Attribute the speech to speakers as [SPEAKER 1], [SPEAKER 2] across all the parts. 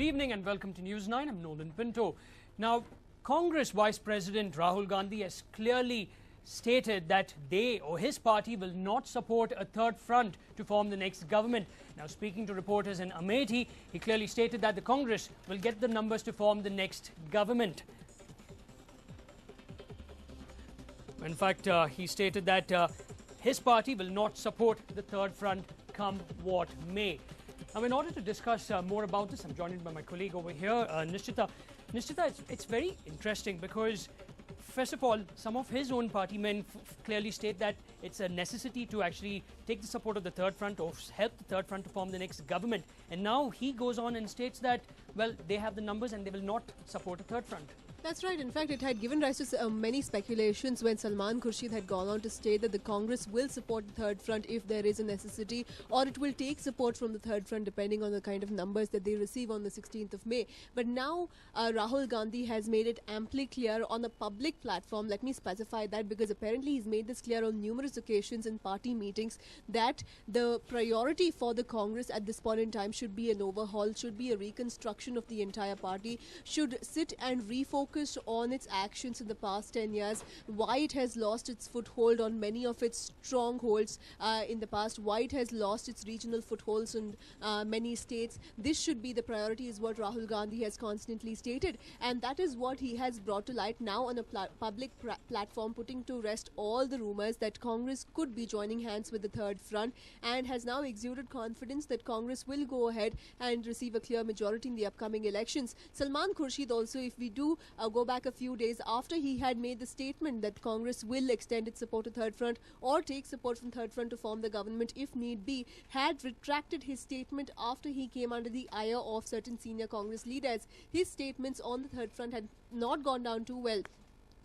[SPEAKER 1] evening and welcome to News 9. I'm Nolan Pinto. Now, Congress Vice President Rahul Gandhi has clearly stated that they or his party will not support a third front to form the next government. Now, speaking to reporters in Amethi, he clearly stated that the Congress will get the numbers to form the next government. In fact, he stated that his party will not support the third front come what may. Now, in order to discuss more about this, I'm joined by my colleague over here, Nishchita. Nishchita, it's very interesting because, first of all, some of his own party men clearly state that it's a necessity to actually take the support of the third front or help the third front to form the next government. And now he goes on and states that, well, they have the numbers and they will not support a third front.
[SPEAKER 2] That's right. In fact, it had given rise to many speculations when Salman Khurshid had gone on to state that the Congress will support the third front if there is a necessity, or it will take support from the third front depending on the kind of numbers that they receive on the 16th of May. But now Rahul Gandhi has made it amply clear on a public platform. Let me specify that because apparently he's made this clear on numerous occasions in party meetings that the priority for the Congress at this point in time should be an overhaul, should be a reconstruction of the entire party, should sit and refocus on its actions in the past 10 years, why it has lost its foothold on many of its strongholds in the past, why it has lost its regional footholds in many states. This should be the priority, is what Rahul Gandhi has constantly stated, and that is what he has brought to light now on a public platform, putting to rest all the rumors that Congress could be joining hands with the third front, and has now exuded confidence that Congress will go ahead and receive a clear majority in the upcoming elections. Salman Khurshid also, if we do go back a few days after he had made the statement that Congress will extend its support to third front or take support from third front to form the government if need be, had retracted his statement after he came under the ire of certain senior Congress leaders. His statements on the third front had not gone down too well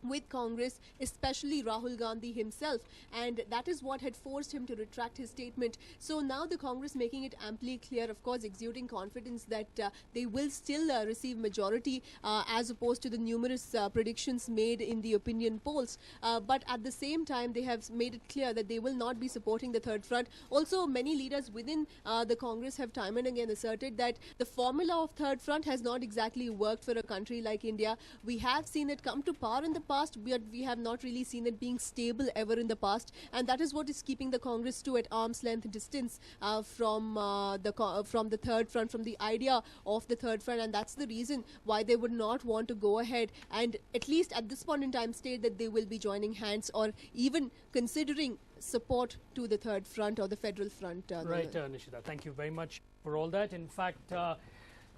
[SPEAKER 2] with Congress, especially Rahul Gandhi himself, and that is what had forced him to retract his statement. So now the Congress making it amply clear, of course exuding confidence that they will still receive majority as opposed to the numerous predictions made in the opinion polls, but at the same time they have made it clear that they will not be supporting the third front. Also, many leaders within the Congress have time and again asserted that the formula of third front has not exactly worked for a country like India. We have seen it come to power in the past, but we have not really seen it being stable ever in the past, and that is what is keeping the Congress to at arm's length distance from the third front, from the idea of the third front, and that's the reason why they would not want to go ahead and at least at this point in time state that they will be joining hands or even considering support to the third front or the federal front.
[SPEAKER 1] Right, Nishita, thank you very much for all that. In fact,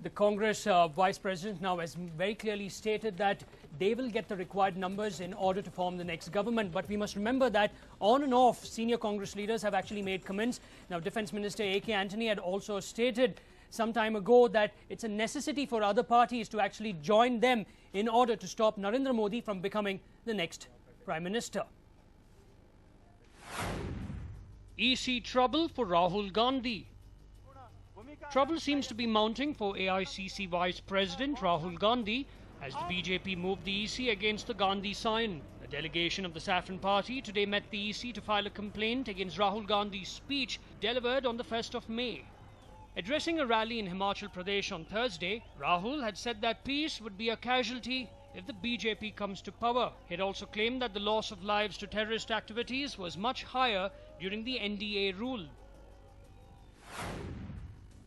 [SPEAKER 1] the Congress Vice President now has very clearly stated that they will get the required numbers in order to form the next government. But we must remember that on and off, senior Congress leaders have actually made comments. Now, Defence Minister A.K. Antony had also stated some time ago that it's a necessity for other parties to actually join them in order to stop Narendra Modi from becoming the next Prime Minister. EC trouble for Rahul Gandhi. Trouble seems to be mounting for AICC Vice President Rahul Gandhi as the BJP moved the EC against the Gandhi sign. A delegation of the Saffron Party today met the EC to file a complaint against Rahul Gandhi's speech delivered on the 1st of May. Addressing a rally in Himachal Pradesh on Thursday, Rahul had said that peace would be a casualty if the BJP comes to power. He had also claimed that the loss of lives to terrorist activities was much higher during the NDA rule.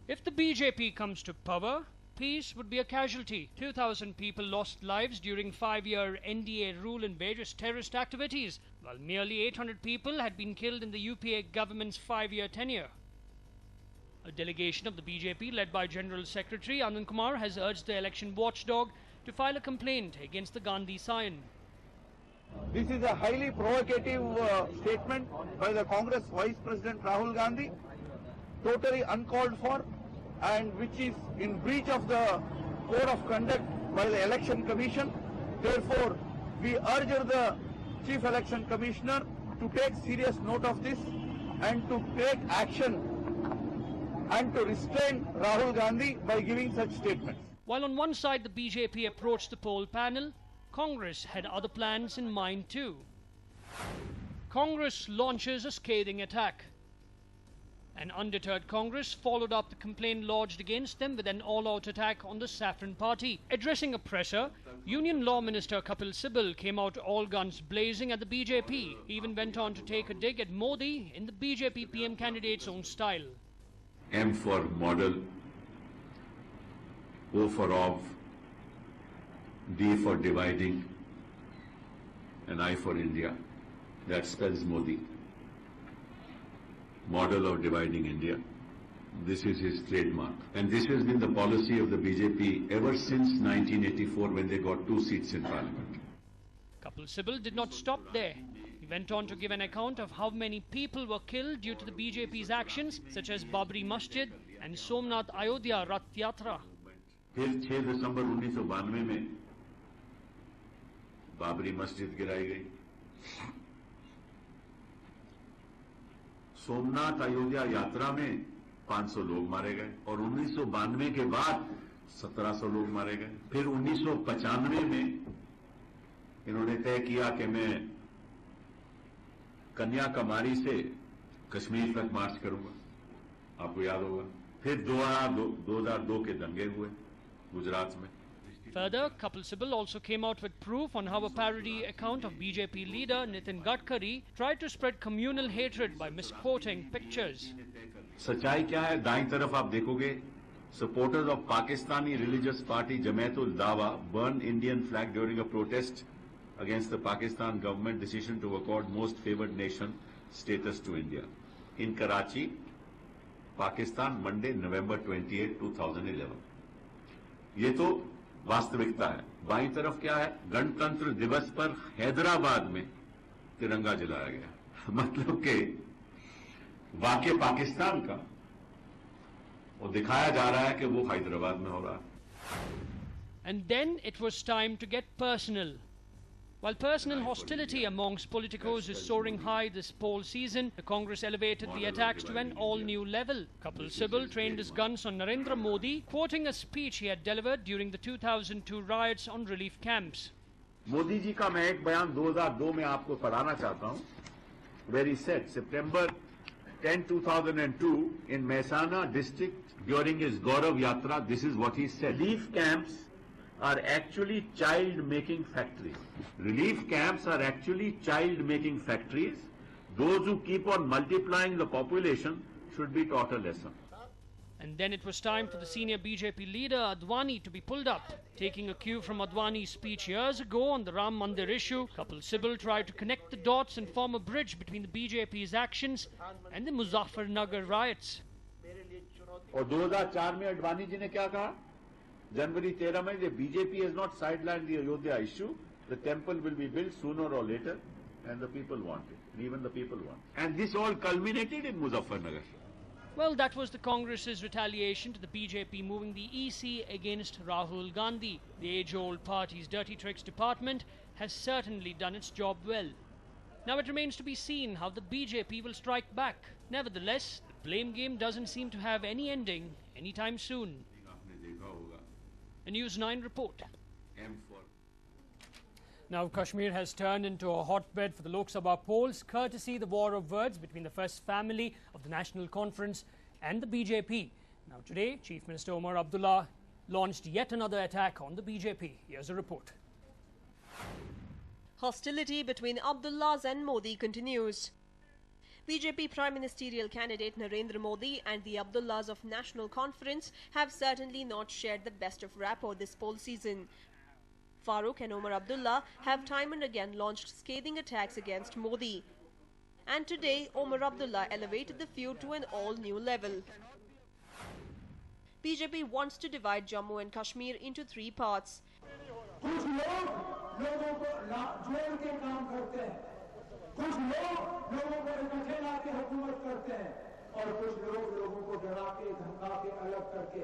[SPEAKER 1] If the BJP comes to power, peace would be a casualty. 2,000 people lost lives during 5-year NDA rule in various terrorist activities, while nearly 800 people had been killed in the UPA government's 5-year tenure. A delegation of the BJP led by General Secretary Anand Kumar has urged the election watchdog to file a complaint against the Gandhi sign.
[SPEAKER 3] This is a highly provocative statement by the Congress Vice President Rahul Gandhi, totally uncalled for, and which is in breach of the code of conduct by the Election Commission. Therefore, we urge the Chief Election Commissioner to take serious note of this and to take action and to restrain Rahul Gandhi by giving such statements.
[SPEAKER 1] While on one side the BJP approached the poll panel, Congress had other plans in mind too. Congress launches a scathing attack. An undeterred Congress followed up the complaint lodged against them with an all-out attack on the Saffron Party. Addressing a presser, Union Law Minister Kapil Sibal came out all guns blazing at the BJP. He even went on to take a dig at Modi in the BJP PM candidate's own style.
[SPEAKER 4] M for model, O for of, D for dividing, and I for India. That spells Modi. Model of dividing India. This is his trademark. And this has been the policy of the BJP ever since 1984 when they got 2 seats in parliament.
[SPEAKER 1] Kapil Sibal did not stop there. He went on to give an account of how many people were killed due to the BJP's actions, such as Babri Masjid and Somnath Ayodhya Rath Yatra.
[SPEAKER 4] फिर 6 दिसंबर 1992 में बाबरी मस्जिद गिराई गई, सोमनाथ अयोध्या यात्रा में 500 लोग मारे गए और 1992 के बाद 1700 लोग मारे गए। फिर 1995 में इन्होंने तय किया कि मैं कन्याकुमारी से कश्मीर तक मार्च करूंगा, आपको याद होगा। फिर 2002 के दंगे हुए गुजरात में।
[SPEAKER 1] Further, Kapil Sibal also came out with proof on how a parody account of BJP leader Nitin Gadkari tried to spread communal hatred by misquoting pictures.
[SPEAKER 4] सच्चाई क्या है? दाईं तरफ आप देखोगे, supporters of Pakistani religious party Jamaat-ul Dawa burned Indian flag during a protest against the Pakistan government decision to accord most favored nation status to India in Karachi, Pakistan, Monday, November 28, 2011. ये तो वास्तविकता है। बाईं तरफ क्या है? गणतंत्र दिवस पर हैदराबाद में तिरंगा जलाया गया। मतलब कि वाकई पाकिस्तान का वो दिखाया जा रहा है कि वो हैदराबाद में हो रहा है।
[SPEAKER 1] And then it was time to get personal. While personal hostility amongst politicos is soaring high this poll season, the Congress elevated the attacks to an all-new level. Kapil Sibal trained his guns on Narendra Modi, quoting a speech he had delivered during the 2002 riots on relief camps.
[SPEAKER 4] Modi ji का मैं एक बयान 2002 में आपको पढ़ाना चाहता हूं, where he said, September 10, 2002, in Mehsana district during his Gaurav Yatra, this is what he said. Relief camps are actually child-making factories. Relief camps are actually child-making factories. Those who keep on multiplying the population should be taught a lesson.
[SPEAKER 1] And then it was time for the senior BJP leader Advani to be pulled up. Taking a cue from Advani's speech years ago on the Ram Mandir issue, Kapil Sibal tried to connect the dots and form a bridge between the BJP's actions and the Muzaffarnagar riots.
[SPEAKER 4] और 2004 में अडवाणी जी ने क्या कहा? January 13 में, the BJP has not sidelined the Ayodhya issue. The temple will be built sooner or later, and the people want it. Even the people want it. And this all culminated in Muzaffarnagar.
[SPEAKER 1] Well, that was the Congress's retaliation to the BJP moving the EC against Rahul Gandhi. The age-old party's dirty tricks department has certainly done its job well. Now it remains to be seen how the BJP will strike back. Nevertheless, the blame game doesn't seem to have any ending anytime soon. A News 9 report. Now Kashmir has turned into a hotbed for the Lok Sabha polls, courtesy the war of words between the first family of the National Conference and the BJP. Now today, Chief Minister Omar Abdullah launched yet another attack on the BJP. Here's a report.
[SPEAKER 5] Hostility between Abdullahs and Modi continues. BJP Prime Ministerial candidate Narendra Modi and the Abdullahs of National Conference have certainly not shared the best of rapport this poll season. Farooq and Omar Abdullah have time and again launched scathing attacks against Modi. And today, Omar Abdullah elevated the feud to an all-new level. BJP wants to divide Jammu and Kashmir into 3 parts.
[SPEAKER 6] कुछ लोग लोगों को इकट्ठे लाके हुकूमत करते हैं और कुछ लोग लोगों को डरा के धमका के अलग करके,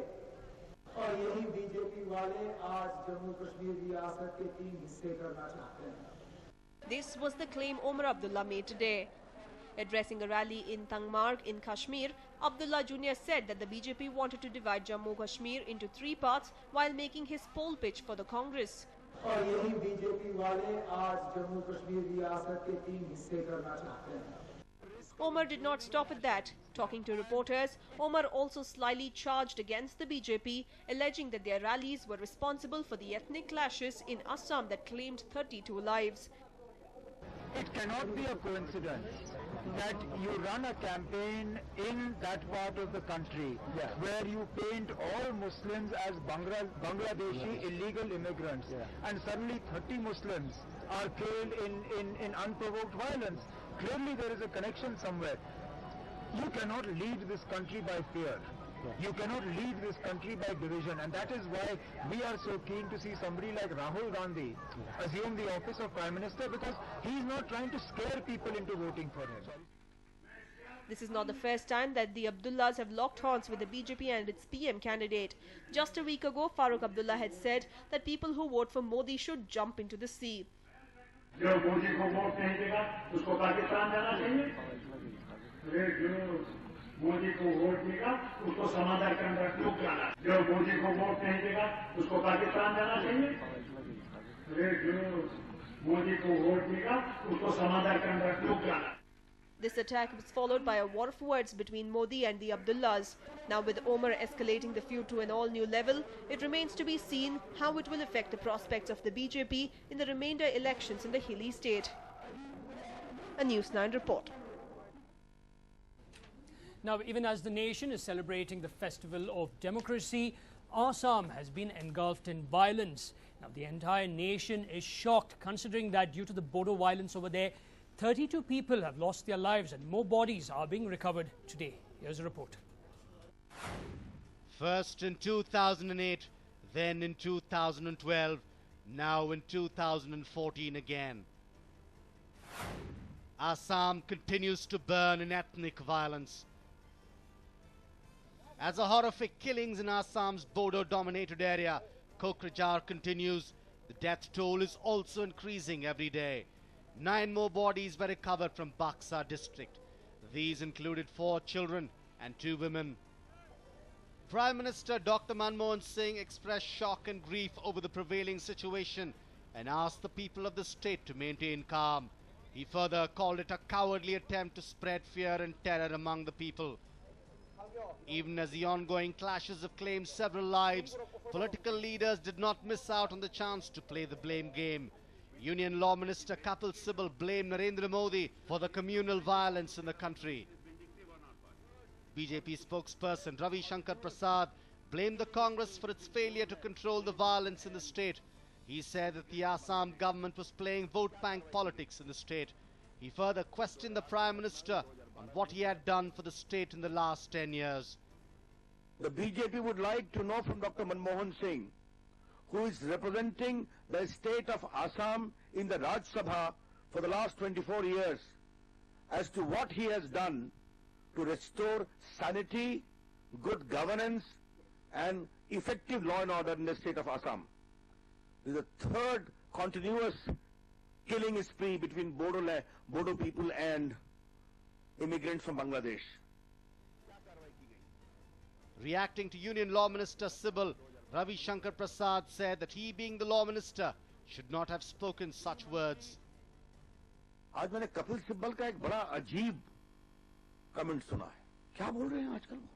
[SPEAKER 6] और यही बीजेपी वाले आज जम्मू कश्मीर रियासत के 3 हिस्से करना चाहते हैं.
[SPEAKER 5] This was the claim Omar Abdullah made today. Addressing a rally in Tangmarg in Kashmir, Abdullah Jr. said that the BJP wanted to divide Jammu Kashmir into 3 parts while making his poll pitch for the Congress.
[SPEAKER 6] और यही BJP वाले आज जम्मू कश्मीर रियासत के 3 हिस्से करना चाहते हैं.
[SPEAKER 5] Omar did not stop at that. Talking to reporters, Omar also slyly charged against the BJP, alleging that their rallies were responsible for the ethnic clashes in Assam that claimed 32 lives.
[SPEAKER 6] It cannot be a coincidence that you run a campaign in that part of the country where you paint all Muslims as Bangladeshi illegal immigrants, and suddenly 30 Muslims are killed in unprovoked violence. Clearly there is a connection somewhere. You cannot lead this country by fear. You cannot lead this country by division, and that is why we are so keen to see somebody like Rahul Gandhi assume the office of Prime Minister, because he is not trying to scare people into voting for him.
[SPEAKER 5] This is not the first time that the Abdullahs have locked horns with the BJP and its PM candidate. Just a week ago, Farooq Abdullah had said that people who vote for Modi should jump into the sea.
[SPEAKER 7] Modi को vote देगा उसको समाधान के अंदर क्यों जाना, जो मोदी को वोट नहीं देगा उसको पाकिस्तान जाना चाहिए, जो मोदी को वोट देगा उसको समाधान के अंदर क्यों जाना.
[SPEAKER 5] This attack was followed by a war of words between Modi and the Abdullahs. Now with Omar escalating the feud to an all-new level, it remains to be seen how it will affect the prospects of the BJP in the remainder elections in the hilly state. A News 9 report.
[SPEAKER 1] Now, even as the nation is celebrating the festival of democracy, Assam has been engulfed in violence. Now, the entire nation is shocked, considering that due to the Bodo violence over there, 32 people have lost their lives and more bodies are being recovered today. Here's a report.
[SPEAKER 8] First in 2008, then in 2012, now in 2014 again. Assam continues to burn in ethnic violence. As the horrific killings in Assam's Bodo-dominated area, Kokrajhar continues, the death toll is also increasing every day. 9 more bodies were recovered from Buxa district. These included 4 children and 2 women. Prime Minister Dr. Manmohan Singh expressed shock and grief over the prevailing situation and asked the people of the state to maintain calm. He further called it a cowardly attempt to spread fear and terror among the people. Even as the ongoing clashes have claimed several lives, political leaders did not miss out on the chance to play the blame game. Union Law Minister Kapil Sibal blamed Narendra Modi for the communal violence in the country. BJP spokesperson Ravi Shankar Prasad blamed the Congress for its failure to control the violence in the state. He said that the Assam government was playing vote bank politics in the state. He further questioned the Prime Minister on what he had done for the state in the last 10 years.
[SPEAKER 3] The BJP would like to know from Dr. Manmohan Singh, who is representing the state of Assam in the Raj Sabha for the last 24 years, as to what he has done to restore sanity, good governance and effective law and order in the state of Assam. This is the 3rd continuous killing spree between Bodo people and immigrants from Bangladesh.
[SPEAKER 8] Reacting to Union Law Minister Sibal, Ravi Shankar Prasad said that he, being the Law Minister, should not have spoken such words.
[SPEAKER 3] आज मैंने कपिल सिब्बल का एक बड़ा अजीब comment सुना है. क्या बोल रहे हैं आजकल वो?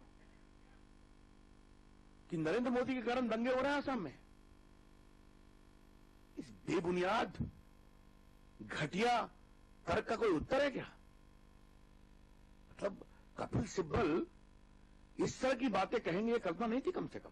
[SPEAKER 3] कि नरेंद्र मोदी के कारण दंगे हो रहे हैं असम में. इस बेबुनियाद घटिया तर्क का कोई उत्तर है क्या? मतलब कपिल सिब्बल इस तरह की बातें कहेंगे, ये कल्पना नहीं थी कम से कम.